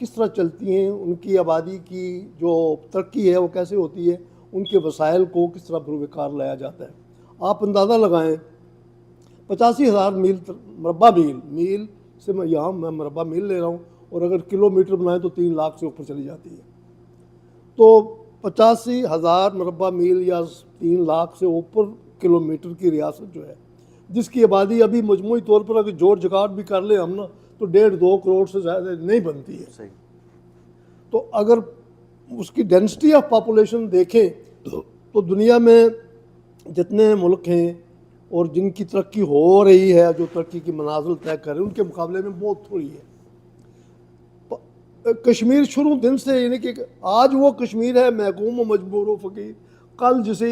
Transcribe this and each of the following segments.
کس طرح چلتی ہیں، ان کی آبادی کی جو ترقی ہے وہ کیسے ہوتی ہے، ان کے وسائل کو کس طرح بروکار لایا جاتا ہے۔ آپ اندازہ لگائیں 85,000 میل مربع میل سے میں یہاں میں مربع میل لے رہا ہوں، اور اگر کلومیٹر بنائیں تو 3 لاکھ سے اوپر چلی جاتی ہے۔ تو 85,000 مربع میل یا 3 لاکھ سے اوپر کلومیٹر کی ریاست جو ہے، جس کی آبادی ابھی مجموعی طور پر اگر جوڑ جکاٹ بھی کر لیں ہم نا تو 1.5-2 کروڑ سے زیادہ نہیں بنتی ہے۔ صحیح۔ تو اگر اس کی ڈینسٹی آف پاپولیشن دیکھیں تو دنیا میں جتنے ملک ہیں اور جن کی ترقی ہو رہی ہے، جو ترقی کی منازل طے کر رہے ہیں، ان کے مقابلے میں بہت تھوڑی ہے۔ کشمیر شروع دن سے، یعنی کہ آج وہ کشمیر ہے محکوم و مجبور و فقیر، کل جسے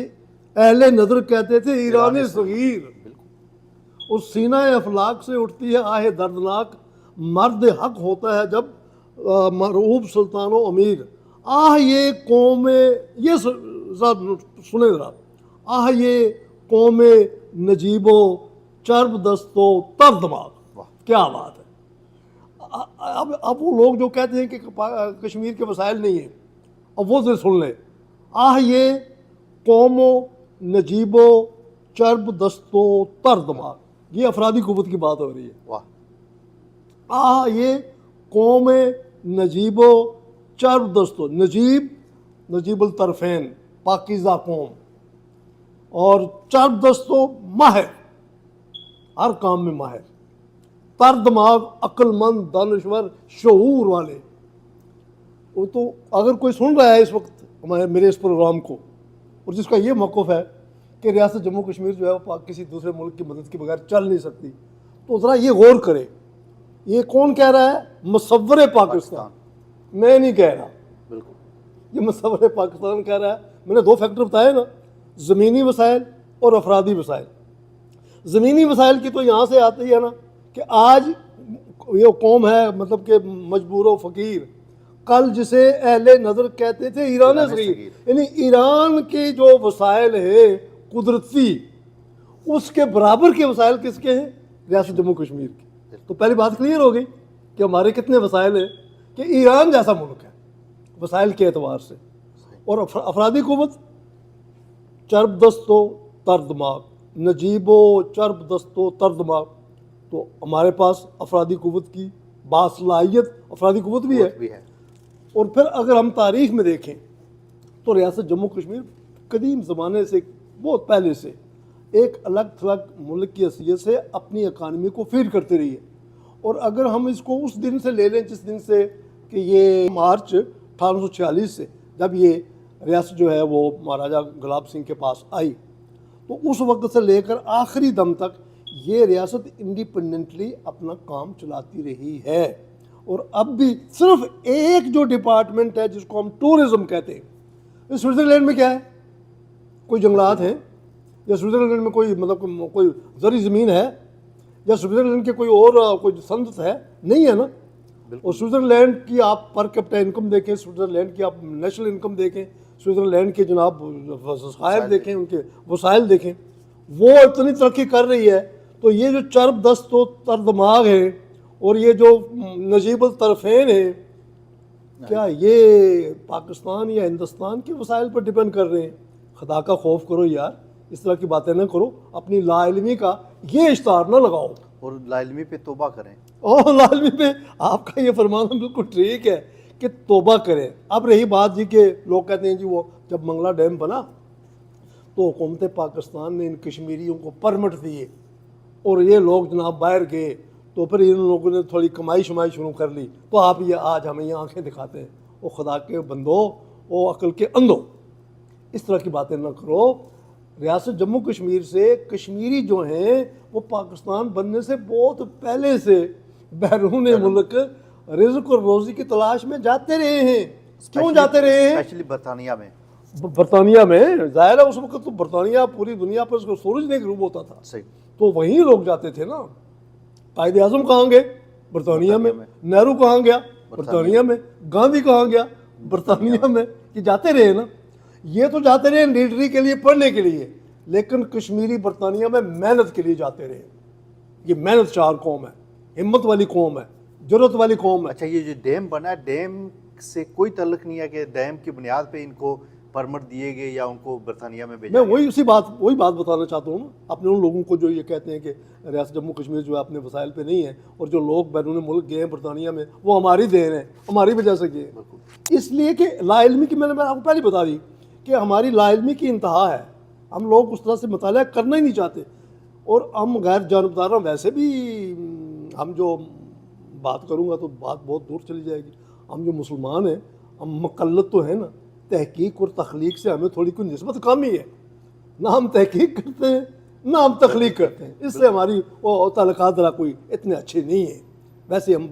اہل نظر کہتے تھے ایران صغیر، اس سینہ افلاک سے اٹھتی ہے آہ دردناک، مرد حق ہوتا ہے جب مرعوب سلطان و امیر، آہ یہ قوم، یہ سنیں ذرا، آہ یہ قوم نجیب و چرب دست و تر دماغ، کیا بات ہے۔ اب وہ لوگ جو کہتے ہیں کہ کشمیر کے وسائل نہیں ہیں، اب وہ سے سن لیں، آہ یہ قوم و نجیب و چرب دست و تر دماغ، یہ افرادی قوت کی بات ہو رہی ہے۔ آہ یہ قوم نجیب و چرب دست و، نجیب الطرفین پاکیزہ قوم، اور چرب دست و ماہر، ہر کام میں ماہر، تر دماغ عقل مند دانشور شعور والے۔ وہ تو اگر کوئی سن رہا ہے اس وقت میرے اس پروگرام کو، اور جس کا یہ موقف ہے کہ ریاست جموں کشمیر جو ہے وہ کسی دوسرے ملک کی مدد کے بغیر چل نہیں سکتی، تو ذرا یہ غور کرے، یہ کون کہہ رہا ہے؟ مصور پاکستان، میں نہیں کہہ رہا، بالکل یہ مصور پاکستان کہہ رہا ہے۔ میں نے 2 فیکٹر بتائے نا، زمینی وسائل اور افرادی وسائل۔ زمینی وسائل کی تو یہاں سے آتی ہے نا کہ آج یہ قوم ہے مطلب کہ مجبور و فقیر، کل جسے اہل نظر کہتے تھے ایران صغیر، یعنی ایران کے جو وسائل ہیں قدرتی، اس کے برابر کے وسائل کس کے ہیں؟ ریاست جموں کشمیر کی۔ تو پہلی بات کلیئر ہو گئی کہ ہمارے کتنے وسائل ہیں، کہ ایران جیسا ملک ہے وسائل کے اعتبار سے۔ اور افرادی قوت، چرب دست و تر دماغ، نجیب و چرب دست و تر دماغ، تو ہمارے پاس افرادی قوت کی باصلاحیت افرادی قوت بھی ہے۔ اور پھر اگر ہم تاریخ میں دیکھیں تو ریاست جموں کشمیر قدیم زمانے سے، بہت پہلے سے ایک الگ تھلگ ملک کی حیثیت سے اپنی اکانومی کو فیڈ کرتے رہی ہے۔ اور اگر ہم اس کو اس دن سے لے لیں جس دن سے کہ یہ مارچ 1846 سے جب یہ ریاست جو ہے وہ مہاراجہ گلاب سنگھ کے پاس آئی، تو اس وقت سے لے کر آخری دم تک یہ ریاست انڈیپینڈنٹلی اپنا کام چلاتی رہی ہے۔ اور اب بھی صرف ایک جو ڈپارٹمنٹ ہے جس کو ہم ٹورزم کہتے ہیں، سوئٹزرلینڈ میں کیا ہے؟ کوئی جنگلات ہیں، یا سوئٹزرلینڈ میں کوئی مطلب کوئی زرعی زمین ہے، یا سوئٹزرلینڈ کے کوئی اور کوئی صنعت ہے؟ نہیں ہے نا۔ اور سوئٹزرلینڈ کی آپ پر کیپٹا انکم دیکھیں، سوئٹزرلینڈ کی آپ نیشنل انکم دیکھیں، سوئٹزرلینڈ کے جناب وسائل دیکھیں، ان کے وسائل دیکھیں، وہ اتنی ترقی کر رہی ہے۔ تو یہ جو چرب دست و تر دماغ ہے اور یہ جو نجیب الطرفین ہے، کیا یہ پاکستان یا ہندوستان کے وسائل پر ڈیپینڈ کر رہے ہیں؟ خدا کا خوف کرو یار، اس طرح کی باتیں نہ کرو، اپنی لا علمی کا یہ اشتہار نہ لگاؤ، اور لا علمی پہ توبہ کریں۔ اور لا علمی پہ آپ کا یہ فرمانا بالکل ٹھیک ہے کہ توبہ کریں۔ اب رہی بات جی کہ لوگ کہتے ہیں جی وہ جب منگلہ ڈیم بنا تو حکومت پاکستان نے ان کشمیریوں کو پرمٹ دیے اور یہ لوگ جناب باہر گئے، تو پھر ان لوگوں نے تھوڑی کمائی شمائی شروع کر لی، تو آپ یہ آج ہمیں یہ آنکھیں دکھاتے ہیں۔ او خدا کے بندو، او عقل کے اندھو، اس طرح کی باتیں نہ کرو۔ ریاست جموں کشمیر سے کشمیری جو ہیں وہ پاکستان بننے سے بہت پہلے سے بیرون ملک رزق اور روزی کی تلاش میں جاتے رہے ہیں۔ کیوں جاتے رہے ہیں؟ اسپیشلی برطانیہ میں۔ برطانیہ میں ظاہر ہے اس وقت تو برطانیہ پوری دنیا پر اس کو سورج نہیں غروب ہوتا تھا، صحیح، تو وہیں لوگ جاتے تھے نا۔ قائد اعظم کہاں گئے؟ برطانیہ میں۔ نہرو کہاں گیا؟ برطانیہ میں۔ گاندھی کہاں گیا؟ برطانیہ میں۔ یہ جاتے رہے نا، یہ تو جاتے رہے لیڈری کے لیے، پڑھنے کے لیے، لیکن کشمیری برطانیہ میں محنت کے لیے جاتے رہے۔ یہ محنت چار قوم ہے، ہمت والی قوم ہے، ضرورت والی قوم ہے. اچھا یہ جو ڈیم بنا ہے ڈیم سے کوئی تعلق نہیں ہے کہ ڈیم کی بنیاد پہ ان کو پرمٹ دیے گئے یا ان کو برطانیہ میں بھیجا میں گیا؟ وہی بات بتانا چاہتا ہوں نا اپنے ان لوگوں کو جو یہ کہتے ہیں کہ ریاست جموں کشمیر جو ہے اپنے وسائل پہ نہیں ہے اور جو لوگ بیرون ملک گئے ہیں برطانیہ میں وہ ہماری دین ہے, ہماری وجہ سے گئے ہیں. اس لیے کہ لا علمی کی میں نے آپ کو پہلے بتا دی کہ ہماری لا علمی کی انتہا ہے. ہم لوگ اس طرح سے مطالعہ کرنا ہی نہیں چاہتے اور ہم غیر جانبداراں ویسے بھی ہم جو بات کروں گا تو بات بہت دور چلی جائے گی. ہم جو مسلمان ہیں ہم مقلد تو ہیں نا, تحقیق اور تخلیق سے ہمیں تھوڑی کوئی نسبت کم ہی ہے. نہ ہم تحقیق کرتے ہیں نہ ہم تخلیق کرتے ہیں, اس سے ہماری وہ تعلقات ذرا کوئی اتنے اچھے نہیں ہیں. ویسے ہم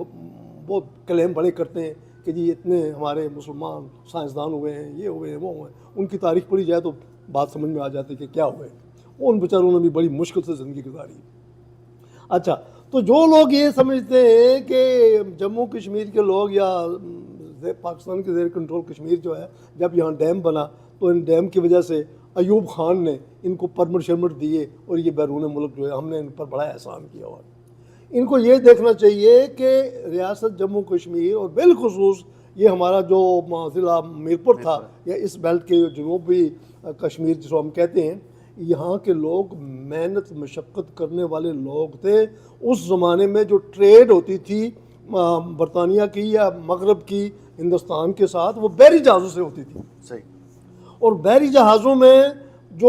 بہت کلیم بڑے کرتے ہیں کہ جی اتنے ہمارے مسلمان سائنسدان ہوئے ہیں, یہ ہوئے ہیں, وہ ہوئے ہیں. ان کی تاریخ پڑھی جائے تو بات سمجھ میں آ جاتی ہے کہ کیا ہوئے. ان بیچاروں نے بھی بڑی مشکل سے زندگی گزاری. اچھا تو جو لوگ یہ سمجھتے ہیں کہ جموں کشمیر کے لوگ یا پاکستان کے زیر کنٹرول کشمیر جو ہے جب یہاں ڈیم بنا تو ان ڈیم کی وجہ سے ایوب خان نے ان کو پرمٹ شرمٹ دیے اور یہ بیرون ملک جو ہے ہم نے ان پر بڑا احسان کیا ہوا. ان کو یہ دیکھنا چاہیے کہ ریاست جموں کشمیر اور بالخصوص یہ ہمارا جو ضلع میرپور تھا یا اس بیلٹ کے جنوبی کشمیر جس کو ہم کہتے ہیں, یہاں کے لوگ محنت مشقت کرنے والے لوگ تھے. اس زمانے میں جو ٹریڈ ہوتی تھی برطانیہ کی یا مغرب کی ہندوستان کے ساتھ وہ بحری جہازوں سے ہوتی تھی. صحیح. اور بحری جہازوں میں جو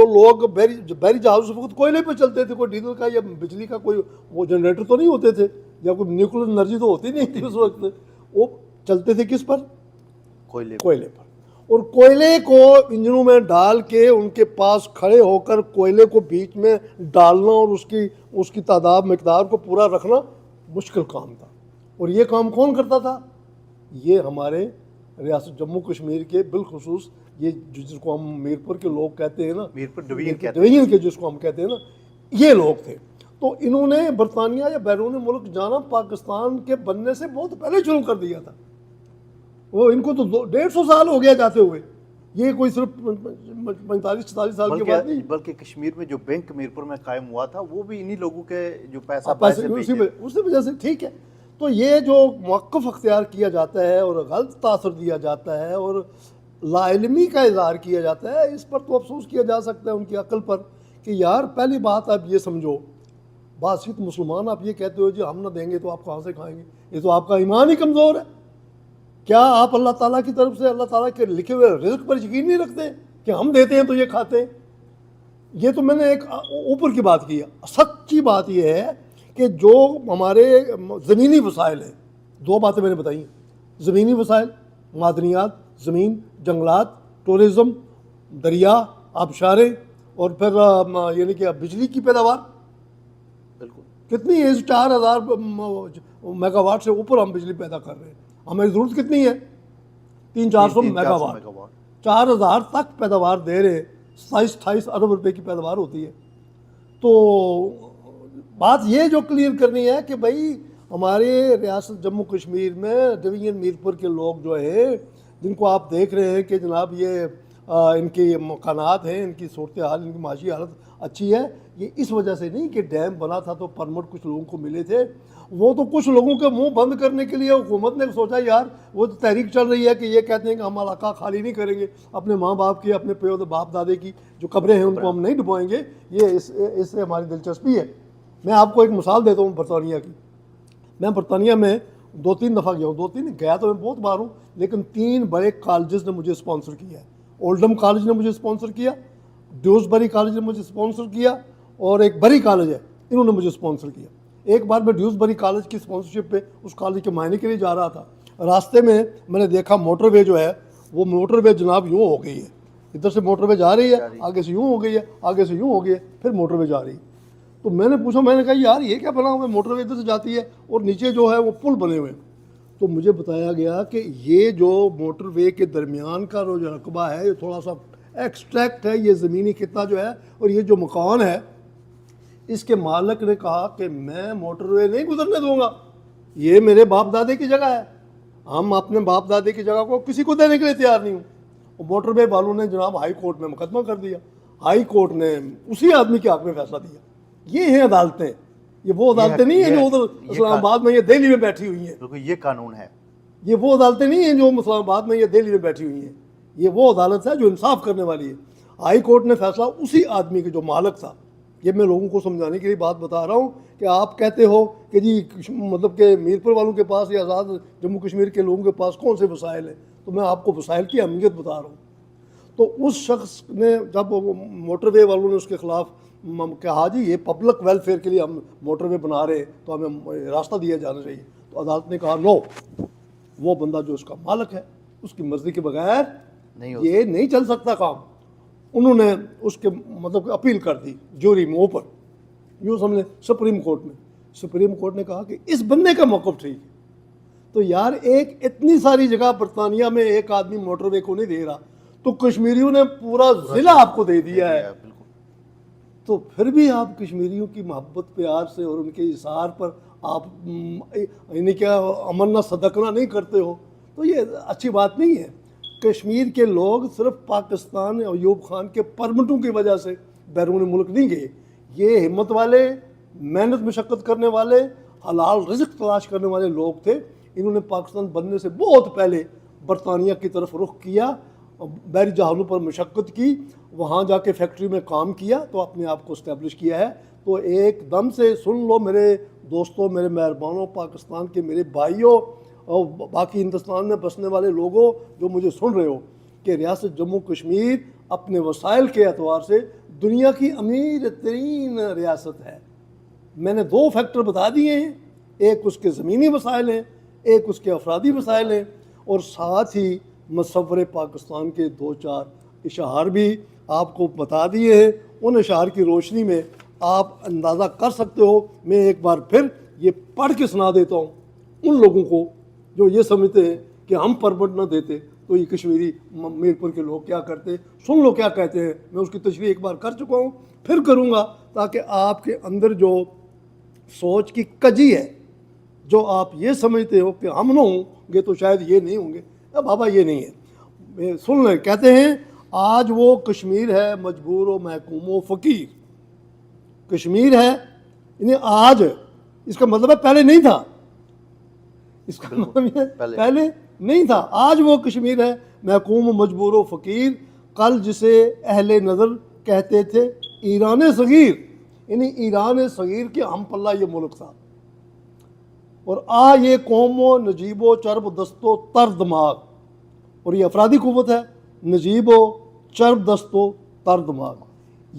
لوگ بحری جہازوں سے وقت کوئلے پہ چلتے تھے, کوئی ڈیزل کا یا بجلی کا کوئی وہ جنریٹر تو نہیں ہوتے تھے یا کوئی نیوکلیر انرجی تو ہوتی نہیں تھی اس وقت. وہ چلتے تھے کس پر؟ کوئلے پر. اور کوئلے کو انجنوں میں ڈال کے ان کے پاس کھڑے ہو کر کوئلے کو بیچ میں ڈالنا اور اس کی تعداد مقدار کو پورا رکھنا مشکل کام تھا. اور یہ کام کون کرتا تھا؟ یہ ہمارے ریاست جموں کشمیر کے بالخصوص یہ جس کو ہم میرپور کے لوگ کہتے ہیں نا, میرپور ڈویژن کے جس کو ہم کہتے ہیں نا, یہ لوگ تھے. تو انہوں نے برطانیہ یا بیرون ملک جانا پاکستان کے بننے سے بہت پہلے شروع کر دیا تھا. وہ ان کو تو 150 سال ہو گیا جاتے ہوئے. یہ کوئی صرف 45-46 سال کی بات نہیں, بلکہ کشمیر میں جو بینک میرپور میں قائم ہوا تھا وہ بھی انہی لوگوں کے جو پیسہ اسی وجہ سے. ٹھیک ہے, تو یہ جو موقف اختیار کیا جاتا ہے اور غلط تاثر دیا جاتا ہے اور لا علمی کا اظہار کیا جاتا ہے, اس پر تو افسوس کیا جا سکتا ہے ان کی عقل پر کہ یار پہلی بات آپ یہ سمجھو, باسط مسلمان آپ یہ کہتے ہو جی ہم نہ دیں گے تو آپ کہاں سے کھائیں گے؟ یہ تو آپ کا ایمان ہی کمزور ہے. کیا آپ اللہ تعالیٰ کی طرف سے اللہ تعالیٰ کے لکھے ہوئے رزق پر یقین نہیں رکھتے کہ ہم دیتے ہیں تو یہ کھاتے ہیں؟ یہ تو میں نے ایک اوپر کی بات کی ہے. سچی بات یہ ہے کہ جو ہمارے زمینی وسائل ہیں, دو باتیں میں نے بتائی ہیں, زمینی وسائل, معدنیات, زمین, جنگلات, ٹورزم, دریا, آبشاریں اور پھر یعنی کہ بجلی کی پیداوار. بالکل کتنی ہے؟ 4000 میگا واٹ سے اوپر ہم بجلی پیدا کر رہے ہیں. ہماری ضرورت کتنی ہے؟ 300-400 میگا واٹ. 4000 تک پیداوار دے رہے, 27-28 ارب روپے کی پیداوار ہوتی ہے. تو بات یہ جو کلیئر کرنی ہے کہ بھائی ہمارے ریاست جموں کشمیر میں ڈویژن میرپور کے لوگ جو ہیں جن کو آپ دیکھ رہے ہیں کہ جناب یہ ان کے مکانات ہیں, ان کی صورتحال, ان کی معاشی حالت اچھی ہے, یہ اس وجہ سے نہیں کہ ڈیم بنا تھا تو پرمٹ کچھ لوگوں کو ملے تھے. وہ تو کچھ لوگوں کے منہ بند کرنے کے لیے حکومت نے سوچا یار وہ تو تحریک چل رہی ہے کہ یہ کہتے ہیں کہ ہم علاقہ خالی نہیں کریں گے, اپنے ماں باپ کی, اپنے باپ دادے کی جو قبریں ہیں ان کو ہم نہیں ڈبوائیں گے. یہ اس سے ہماری دلچسپی ہے. میں آپ کو ایک مثال دیتا ہوں برطانیہ کی. میں برطانیہ میں 2-3 دفعہ گیا ہوں, 2-3 گیا تو میں بہت بار ہوں, لیکن 3 بڑے کالجز نے مجھے اسپانسر کیا ہے. اولڈم کالج نے مجھے اسپانسر کیا, ڈیوزبری کالج نے مجھے اسپانسر کیا اور ایک بری کالج ہے, انہوں نے مجھے اسپانسر کیا. ایک بار میں ڈیوزبری کالج کی اسپانسرشپ پہ اس کالج کے معائنے کے لیے جا رہا تھا. راستے میں نے دیکھا موٹر وے جو ہے وہ موٹر وے جناب یوں ہو گئی ہے, ادھر سے موٹر وے جا رہی ہے, آگے سے یوں ہو گئی ہے, آگے سے یوں ہو گئی ہے, پھر موٹر وے جا رہی ہے. تو میں نے پوچھا, میں نے کہا یار یہ کیا بنا ہوا ہے؟ موٹر وے ادھر سے جاتی ہے اور نیچے جو ہے وہ پل بنے ہوئے ہیں. تو مجھے بتایا گیا کہ یہ جو موٹر وے کے درمیان کا جو رقبہ ہے یہ تھوڑا سا ایکسٹریکٹ ہے, یہ زمینی خطہ جو ہے, اور یہ جو مکان ہے اس کے مالک نے کہا کہ میں موٹر وے نہیں گزرنے دوں گا, یہ میرے باپ دادے کی جگہ ہے, ہم اپنے باپ دادے کی جگہ کو کسی کو دینے کے لیے تیار نہیں ہوں. اور موٹر وے والوں نے جناب ہائی کورٹ میں مقدمہ کر دیا. ہائی کورٹ نے اسی آدمی کے حق میں فیصلہ دیا. یہ ہیں عدالتیں. یہ وہ عدالتیں نہیں ہیں جو ادھر اسلام آباد میں یا دہلی میں بیٹھی ہوئی ہیں. بالکل یہ قانون ہے. یہ وہ عدالتیں نہیں ہیں جو اسلام آباد میں یا دہلی میں بیٹھی ہوئی ہیں. یہ وہ عدالت ہے جو انصاف کرنے والی ہے. ہائی کورٹ نے فیصلہ اسی آدمی کے جو مالک تھا. یہ میں لوگوں کو سمجھانے کے لیے بات بتا رہا ہوں کہ آپ کہتے ہو کہ جی مطلب کہ میر پور والوں کے پاس یا آزاد جموں کشمیر کے لوگوں کے پاس کون سے وسائل ہیں, تو میں آپ کو وسائل کی اہمیت بتا رہا ہوں. تو اس شخص نے جب موٹر وے والوں نے اس کے خلاف کہا جی یہ پبلک ویلفیئر کے لیے ہم موٹر وے بنا رہے ہیں تو ہمیں راستہ دیا جانا چاہیے, تو عدالت نے کہا نو, وہ بندہ جو اس کا مالک ہے اس کی مرضی کے بغیر یہ نہیں چل سکتا کام. انہوں نے اس کے مطلب اپیل کر دی جوری میں اوپر, یوں سمجھیں سپریم کورٹ میں. سپریم کورٹ نے کہا کہ اس بندے کا موقف ٹھیک ہے. تو یار ایک اتنی ساری جگہ برطانیہ میں ایک آدمی موٹر وے کو نہیں دے رہا, تو کشمیریوں نے پورا ضلع آپ کو دے دیا ہے. تو پھر بھی آپ کشمیریوں کی محبت پیار سے اور ان کے اظہار پر آپ یعنی کیا امن صدقنا نہیں کرتے ہو, تو یہ اچھی بات نہیں ہے. کشمیر کے لوگ صرف پاکستان ایوب خان کے پرمٹوں کی وجہ سے بیرون ملک نہیں گئے. یہ ہمت والے, محنت مشقت کرنے والے, حلال رزق تلاش کرنے والے لوگ تھے. انہوں نے پاکستان بننے سے بہت پہلے برطانیہ کی طرف رخ کیا, بحری جہازوں پر مشقت کی, وہاں جا کے فیکٹری میں کام کیا, تو اپنے آپ کو اسٹیبلش کیا ہے. تو ایک دم سے سن لو میرے دوستوں, میرے مہربانوں, پاکستان کے میرے بھائیوں اور باقی ہندوستان میں بسنے والے لوگوں جو مجھے سن رہے ہو, کہ ریاست جموں کشمیر اپنے وسائل کے اعتبار سے دنیا کی امیر ترین ریاست ہے. میں نے 2 فیکٹر بتا دیے ہیں, ایک اس کے زمینی وسائل ہیں, ایک اس کے افرادی وسائل ہیں, اور ساتھ ہی مصور پاکستان کے 2-4 اشعار بھی آپ کو بتا دیے ہیں. ان اشعار کی روشنی میں آپ اندازہ کر سکتے ہو. میں ایک بار پھر یہ پڑھ کے سنا دیتا ہوں ان لوگوں کو جو یہ سمجھتے ہیں کہ ہم پرمٹ نہ دیتے تو یہ کشمیری میر پور کے لوگ کیا کرتے. سن لو کیا کہتے ہیں. میں اس کی تشریح ایک بار کر چکا ہوں, پھر کروں گا, تاکہ آپ کے اندر جو سوچ کی کجی ہے, جو آپ یہ سمجھتے ہو کہ ہم نہ ہوں گے تو شاید یہ نہیں ہوں گے, بابا یہ نہیں ہے. سن لیں, کہتے ہیں آج وہ کشمیر ہے مجبور و محکوم و فقیر. کشمیر ہے یعنی آج, اس کا مطلب ہے پہلے نہیں تھا, اس کا مطلب ہے پہلے نہیں تھا. آج وہ کشمیر ہے محکوم و مجبور و فقیر, کل جسے اہل نظر کہتے تھے ایران صغیر, یعنی ایران صغیر کے ہم پلہ یہ ملک تھا. اور یہ قوم و نجیب و چرب دست و تر دماغ, اور یہ افرادی قوت ہے, نجیب و چرب دست و تر دماغ.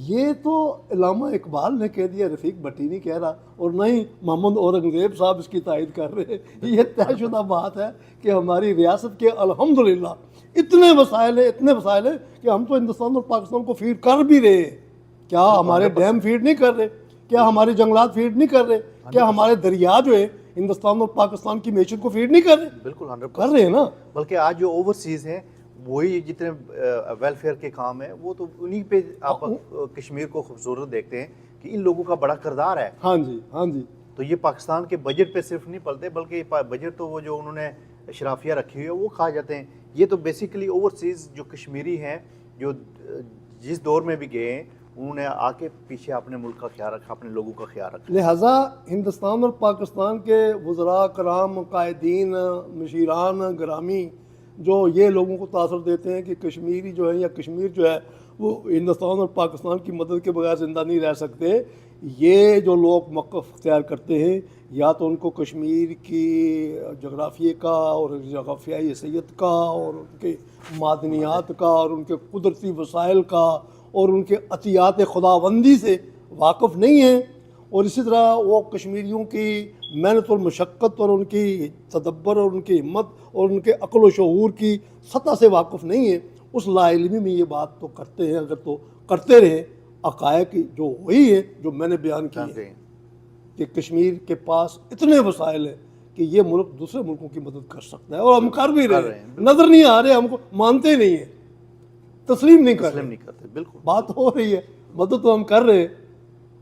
یہ تو علامہ اقبال نے کہہ دیا, رفیق بھٹی نہیں کہہ رہا, اور نہ ہی محمد اورنگزیب صاحب اس کی تائید کر رہے. یہ طے شدہ بات ہے کہ ہماری ریاست کے الحمدللہ اتنے وسائل ہیں کہ ہم تو ہندوستان اور پاکستان کو فیڈ کر بھی رہے ہیں. کیا ہمارے ڈیم فیڈ نہیں کر رہے؟ کیا ہمارے جنگلات فیڈ نہیں کر رہے؟ کیا ہمارے دریا جو ہے ہندوستان اور پاکستان کی معیشت کو فیڈ نہیں کر رہے؟ بالکل 100% کر رہے ہیں نا. بلکہ آج جو اوورسیز ہیں وہی جتنے ویلفیئر کے کام ہیں وہ تو انہی پہ آپ کشمیر کو خوبصورت دیکھتے ہیں کہ ان لوگوں کا بڑا کردار ہے. ہاں جی, ہاں جی. تو یہ پاکستان کے بجٹ پہ صرف نہیں پلتے, بلکہ بجٹ تو وہ جو انہوں نے اشرافیہ رکھی ہوئی ہے وہ کھا جاتے ہیں. یہ تو بیسیکلی اوورسیز جو کشمیری ہیں جو جس دور میں بھی گئے ہیں انہوں نے آ کے پیچھے اپنے ملک کا خیال رکھا, اپنے لوگوں کا خیال رکھا. لہٰذا ہندوستان اور پاکستان کے وزراء کرام, قائدین, مشیران گرامی جو یہ لوگوں کو تاثر دیتے ہیں کہ کشمیری جو ہے یا کشمیر جو ہے وہ ہندوستان اور پاکستان کی مدد کے بغیر زندہ نہیں رہ سکتے, یہ جو لوگ موقف اختیار کرتے ہیں یا تو ان کو کشمیر کی جغرافیے کا اور جغرافیائی حیثیت کا اور ان کے معدنیات کا اور ان کے قدرتی وسائل کا اور ان کے عطیات خداوندی سے واقف نہیں ہیں, اور اسی طرح وہ کشمیریوں کی محنت اور مشقت اور ان کی تدبر اور ان کی ہمت اور ان کے عقل و شعور کی سطح سے واقف نہیں ہیں. اس لا علمی میں یہ بات تو کرتے ہیں, اگر تو کرتے رہے. حقائق جو وہی ہے جو میں نے بیان کی ہے کہ کشمیر کے پاس اتنے وسائل ہیں کہ یہ ملک دوسرے ملکوں کی مدد کر سکتا ہے, اور ہم کر بھی رہے ہیں. نظر نہیں آ رہے, ہم کو مانتے نہیں ہیں, تسلیم نہیں کرتے. بالکل بات ہو رہی ہے, مدد تو ہم کر رہے ہیں,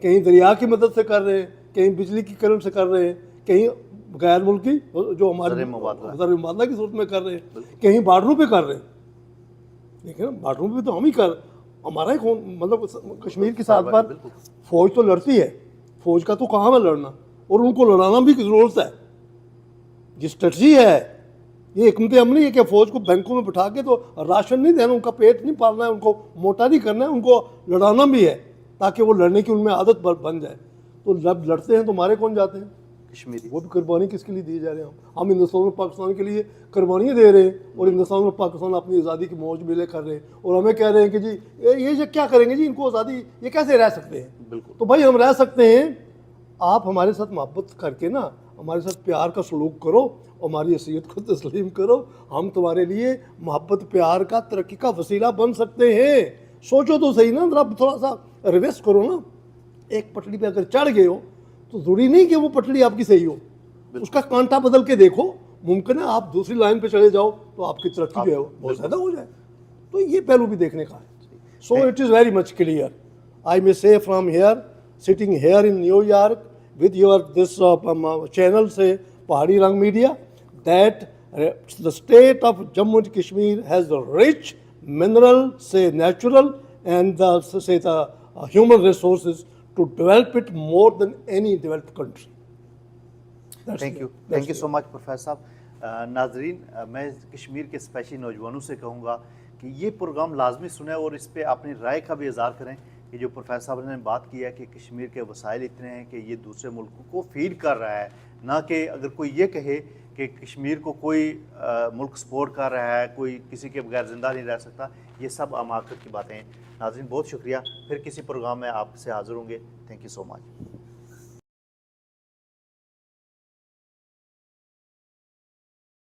کہیں دریا کی مدد سے کر رہے ہیں, کہیں بجلی کی کرنٹ سے کر رہے ہیں, کہیں غیر ملکی جو ہمارے زر مبادلہ کی صورت میں کر رہے ہیں, کہیں بارڈروں پہ کر رہے ہیں. دیکھیں نا, بارڈروں پہ تو ہم ہی کر, ہمارا ہی مطلب کشمیر کی ساتھ پر فوج تو لڑتی ہے, فوج کا تو کام ہے لڑنا, اور ان کو لڑانا بھی کی ضرورت ہے. یہ اسٹریٹجی ہے, یہ حکمت عملی ہے کہ فوج کو بینکوں میں بٹھا کے تو راشن نہیں دینا, ان کا پیٹ نہیں پالنا ہے, ان کو موٹا نہیں کرنا ہے, ان کو لڑانا بھی ہے تاکہ وہ لڑنے کی ان میں عادت بن جائے. تو جب لڑتے ہیں تو مارے کون جاتے ہیں؟ کشمیری. وہ بھی قربانی کس کے لیے دی جا رہے ہیں؟ ہم ہندوستان اور پاکستان کے لیے قربانیاں دے رہے ہیں, اور ہندوستان اور پاکستان اپنی آزادی کی موج میلے کر رہے ہیں, اور ہمیں کہہ رہے ہیں کہ جی یہ کیا کریں گے جی, ان کو آزادی, یہ کیسے رہ سکتے ہیں؟ بالکل. تو بھائی ہم رہ سکتے ہیں, آپ ہمارے ساتھ محبت کر کے نا ہمارے ساتھ پیار کا سلوک کرو, ہماری حیثیت کو تسلیم کرو, ہم تمہارے لیے محبت پیار کا ترقی کا وسیلہ بن سکتے ہیں. سوچو تو صحیح نا, ذرا تھوڑا سا ریویس کرو نا. ایک پٹڑی پہ اگر چڑھ گئے ہو تو ضروری نہیں کہ وہ پٹڑی آپ کی صحیح ہو, اس کا کانٹا بدل کے دیکھو, ممکن ہے آپ دوسری لائن پہ چلے جاؤ تو آپ کی ترقی جو ہے بہت زیادہ ہو جائے. تو یہ پہلو بھی دیکھنے کا ہے. So it is very much clear, I may say from here, sitting here in New York with your this channel say Pahadi Rang Media, that the state of Jammu and Kashmir has the rich mineral, say natural, and the human resources to develop it more than any developed country. Thank you so much professor صاحب. ناظرین, میں کشمیر کے especially نوجوانوں سے کہوں گا کہ یہ programme لازمی سنیں اور اس پہ اپنی رائے کا بھی اظہار کریں کہ جو پروفیسر صاحب نے بات کی ہے کہ کشمیر کے وسائل اتنے ہیں کہ یہ دوسرے ملکوں کو فیڈ کر رہا ہے, نہ کہ اگر کوئی یہ کہے کہ کشمیر کو کوئی ملک سپورٹ کر رہا ہے, کوئی کسی کے بغیر زندہ نہیں رہ سکتا. یہ سب حماقت کی باتیں ہیں. ناظرین بہت شکریہ, پھر کسی پروگرام میں آپ سے حاضر ہوں گے. Thank you so much.